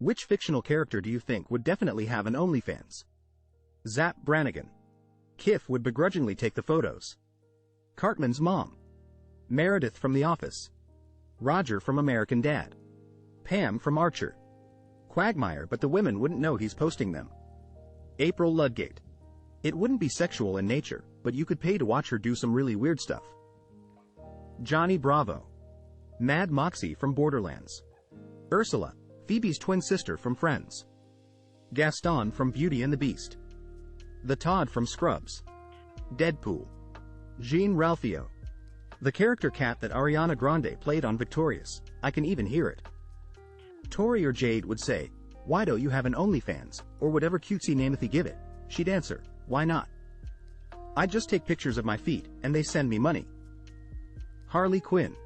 Which fictional character do you think would definitely have an OnlyFans? Zap Brannigan. Kif would begrudgingly take the photos. Cartman's mom. Meredith from The Office. Roger from American Dad. Pam from Archer. Quagmire, but the women wouldn't know he's posting them. April Ludgate. It wouldn't be sexual in nature, but you could pay to watch her do some really weird stuff. Johnny Bravo. Mad Moxie from Borderlands. Ursula, Phoebe's twin sister from Friends. Gaston from Beauty and the Beast. The Todd from Scrubs. Deadpool. Jean Ralphio. The character cat that Ariana Grande played on Victorious, I can even hear it. Tori or Jade would say, "Why don't you have an OnlyFans, or whatever cutesy name if you give it?" She'd answer, "Why not? I just take pictures of my feet, and they send me money." Harley Quinn.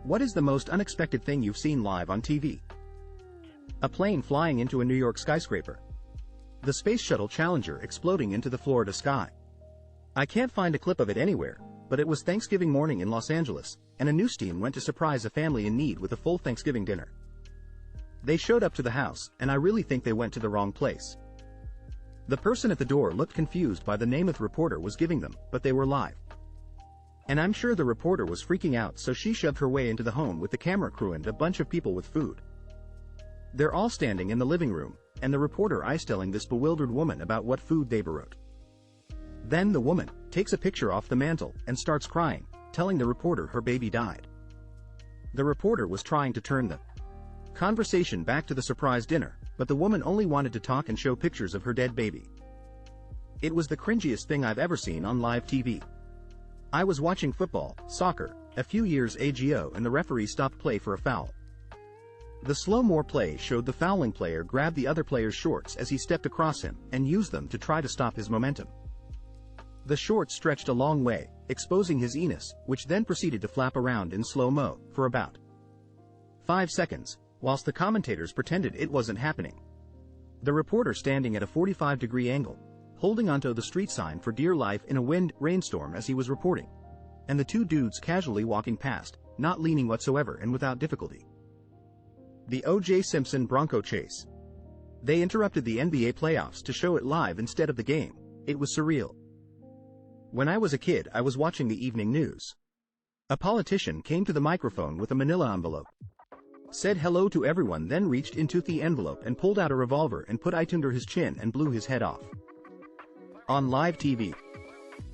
What is the most unexpected thing you've seen live on TV? A plane flying into a New York skyscraper. The Space Shuttle Challenger exploding into the Florida sky. I can't find a clip of it anywhere, but it was Thanksgiving morning in Los Angeles, and a news team went to surprise a family in need with a full Thanksgiving dinner. They showed up to the house, and I really think they went to the wrong place. The person at the door looked confused by the name the reporter was giving them, but they were live. And I'm sure the reporter was freaking out, so she shoved her way into the home with the camera crew and a bunch of people with food. They're all standing in the living room, and the reporter is telling this bewildered woman about what food they brought. Then the woman takes a picture off the mantle and starts crying, telling the reporter her baby died. The reporter was trying to turn the conversation back to the surprise dinner, but the woman only wanted to talk and show pictures of her dead baby. It was the cringiest thing I've ever seen on live TV. I was watching football, soccer, a few years ago, and the referee stopped play for a foul. The slow-mo play showed the fouling player grab the other player's shorts as he stepped across him and used them to try to stop his momentum. The shorts stretched a long way, exposing his anus, which then proceeded to flap around in slow-mo for about 5 seconds, whilst the commentators pretended it wasn't happening. The reporter standing at a 45-degree angle, holding onto the street sign for dear life in a rainstorm as he was reporting, and the two dudes casually walking past, not leaning whatsoever and without difficulty. The O.J. Simpson Bronco chase. They interrupted the NBA playoffs to show it live instead of the game. It was surreal. When I was a kid, I was watching the evening news. A politician came to the microphone with a manila envelope, said hello to everyone, then reached into the envelope and pulled out a revolver and put it under his chin and blew his head off. On live TV.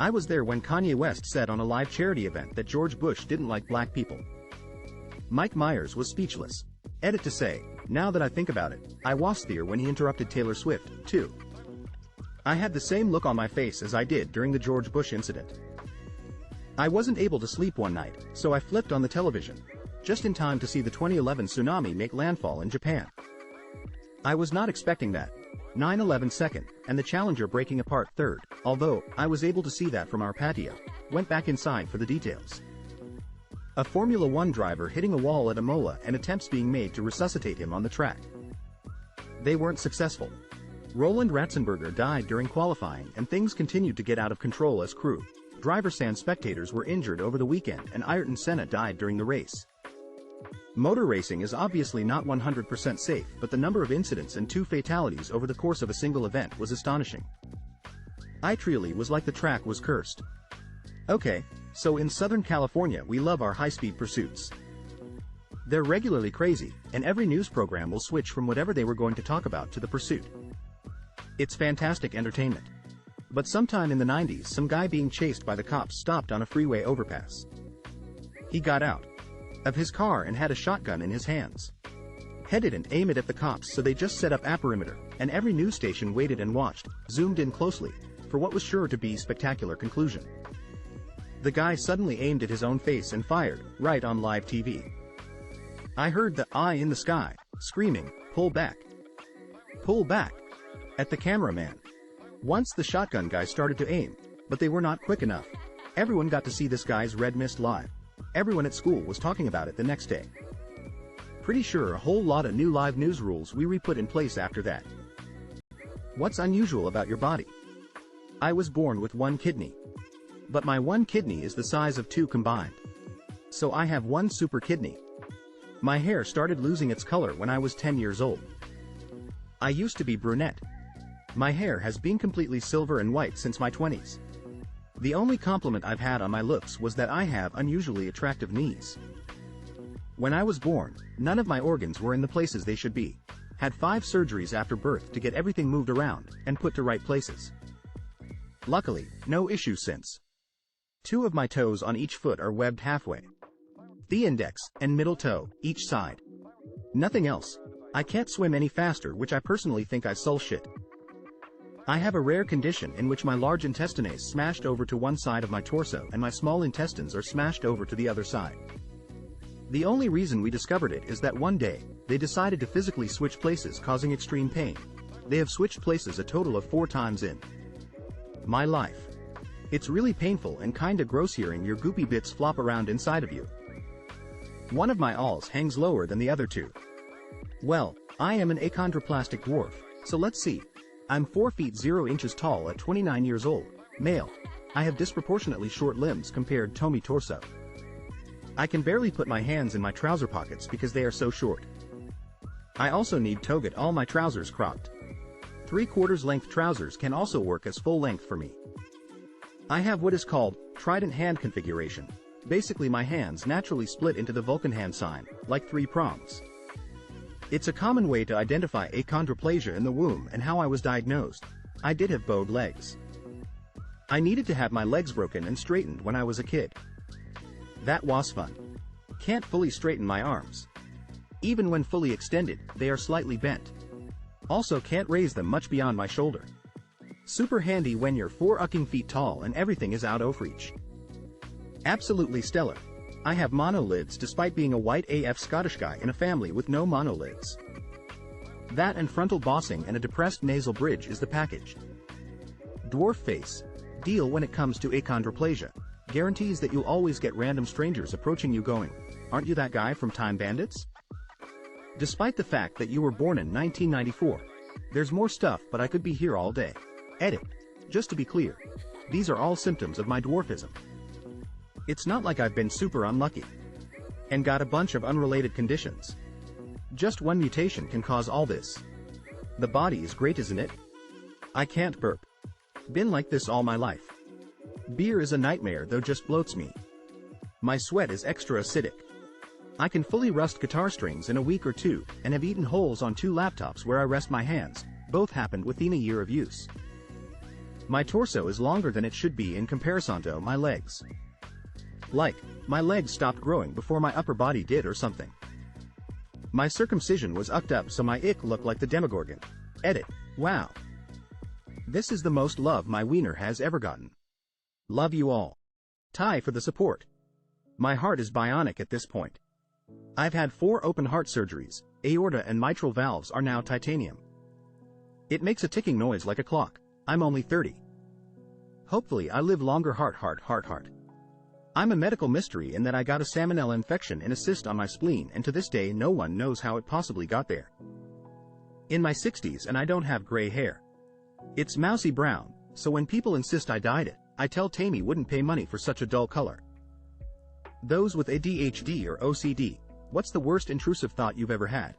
I was there when Kanye West said on a live charity event that George Bush didn't like black people. Mike Myers was speechless. Edit to say, now that I think about it, I was there when he interrupted Taylor Swift, too. I had the same look on my face as I did during the George Bush incident. I wasn't able to sleep one night, so I flipped on the television, just in time to see the 2011 tsunami make landfall in Japan. I was not expecting that. 9/11 second, and the Challenger breaking apart third, although I was able to see that from our patio. Went back inside for the details. A Formula One driver hitting a wall at Imola and attempts being made to resuscitate him on the track. They weren't successful. Roland Ratzenberger died during qualifying, and things continued to get out of control as crew, drivers and spectators were injured over the weekend, and Ayrton Senna died during the race. Motor racing is obviously not 100% safe, but the number of incidents and 2 fatalities over the course of a single event was astonishing. I truly was like the track was cursed. Okay, so in Southern California we love our high-speed pursuits. They're regularly crazy, and every news program will switch from whatever they were going to talk about to the pursuit. It's fantastic entertainment. But sometime in the 90s, some guy being chased by the cops stopped on a freeway overpass. He got out of his car and had a shotgun in his hands. Headed and aimed it at the cops, so they just set up a perimeter, and every news station waited and watched, zoomed in closely, for what was sure to be spectacular conclusion. The guy suddenly aimed at his own face and fired, right on live TV. I heard the eye in the sky, screaming, "Pull back! Pull back!" at the cameraman. Once the shotgun guy started to aim, but they were not quick enough. Everyone got to see this guy's red mist live. Everyone at school was talking about it the next day. Pretty sure a whole lot of new live news rules we put in place after that. What's unusual about your body? I was born with 1 kidney. But my 1 kidney is the size of 2 combined. So I have 1 super kidney. My hair started losing its color when I was 10 years old. I used to be brunette. My hair has been completely silver and white since my 20s. The only compliment I've had on my looks was that I have unusually attractive knees. When I was born, none of my organs were in the places they should be. Had 5 surgeries after birth to get everything moved around and put to right places. Luckily, no issues since. 2 of my toes on each foot are webbed halfway. The index and middle toe, each side. Nothing else. I can't swim any faster, which I personally think I sull shit. I have a rare condition in which my large intestine is smashed over to one side of my torso and my small intestines are smashed over to the other side. The only reason we discovered it is that one day, they decided to physically switch places, causing extreme pain. They have switched places a total of 4 times in my life. It's really painful and kinda gross hearing your goopy bits flop around inside of you. One of my alls hangs lower than the other 2. Well, I am an achondroplastic dwarf, so let's see. I'm 4 feet 0 inches tall at 29 years old, male. I have disproportionately short limbs compared to me torso. I can barely put my hands in my trouser pockets because they are so short. I also need to get all my trousers cropped. 3/4 length trousers can also work as full length for me. I have what is called trident hand configuration. Basically my hands naturally split into the Vulcan hand sign, like 3 prongs. It's a common way to identify achondroplasia in the womb and how I was diagnosed. I did have bowed legs. I needed to have my legs broken and straightened when I was a kid. That was fun. Can't fully straighten my arms. Even when fully extended, they are slightly bent. Also can't raise them much beyond my shoulder. Super handy when you're 4 feet tall and everything is out of reach. Absolutely stellar. I have monolids despite being a white AF Scottish guy in a family with no monolids. That and frontal bossing and a depressed nasal bridge is the package. Dwarf face. Deal when it comes to achondroplasia. Guarantees that you'll always get random strangers approaching you going, "Aren't you that guy from Time Bandits?" Despite the fact that you were born in 1994. There's more stuff, but I could be here all day. Edit. Just to be clear, these are all symptoms of my dwarfism. It's not like I've been super unlucky and got a bunch of unrelated conditions. Just one mutation can cause all this. The body is great, isn't it? I can't burp. Been like this all my life. Beer is a nightmare, though, just bloats me. My sweat is extra acidic. I can fully rust guitar strings in a week or 2, and have eaten holes on 2 laptops where I rest my hands. Both happened within a year of use. My torso is longer than it should be in comparison to my legs. Like, my legs stopped growing before my upper body did or something. My circumcision was ucked up so my ick looked like the Demogorgon. Edit. Wow. This is the most love my wiener has ever gotten. Love you all. Ty for the support. My heart is bionic at this point. I've had 4 open heart surgeries, aorta and mitral valves are now titanium. It makes a ticking noise like a clock. I'm only 30. Hopefully I live longer. Heart. I'm a medical mystery in that I got a salmonella infection in a cyst on my spleen, and to this day no one knows how it possibly got there. In my 60s and I don't have gray hair. It's mousy brown, so when people insist I dyed it, I tell Tammy wouldn't pay money for such a dull color. Those with ADHD or OCD, what's the worst intrusive thought you've ever had?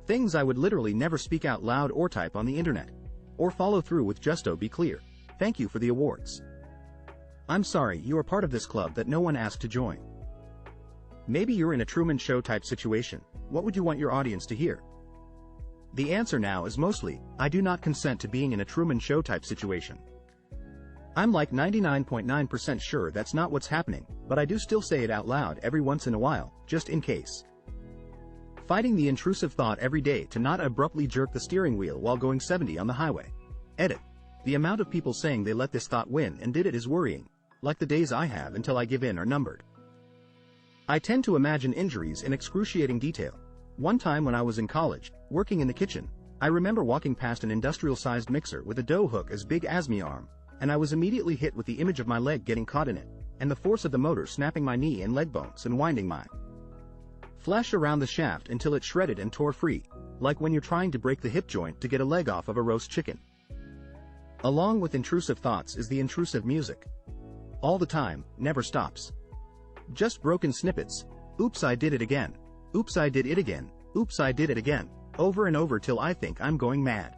Things I would literally never speak out loud or type on the internet. Or follow through with. Just to be clear, thank you for the awards. I'm sorry you are part of this club that no one asked to join. Maybe you're in a Truman Show type situation. What would you want your audience to hear? The answer now is mostly, I do not consent to being in a Truman Show type situation. I'm like 99.9% sure that's not what's happening, but I do still say it out loud every once in a while, just in case. Fighting the intrusive thought every day to not abruptly jerk the steering wheel while going 70 on the highway. Edit. The amount of people saying they let this thought win and did it is worrying, like the days I have until I give in are numbered. I tend to imagine injuries in excruciating detail. One time when I was in college, working in the kitchen, I remember walking past an industrial-sized mixer with a dough hook as big as my arm, and I was immediately hit with the image of my leg getting caught in it, and the force of the motor snapping my knee and leg bones and winding my flesh around the shaft until it shredded and tore free, like when you're trying to break the hip joint to get a leg off of a roast chicken. Along with intrusive thoughts is the intrusive music. All the time, never stops. Just broken snippets. Oops, I did it again. Oops, I did it again. Oops, I did it again. Over and over till I think I'm going mad.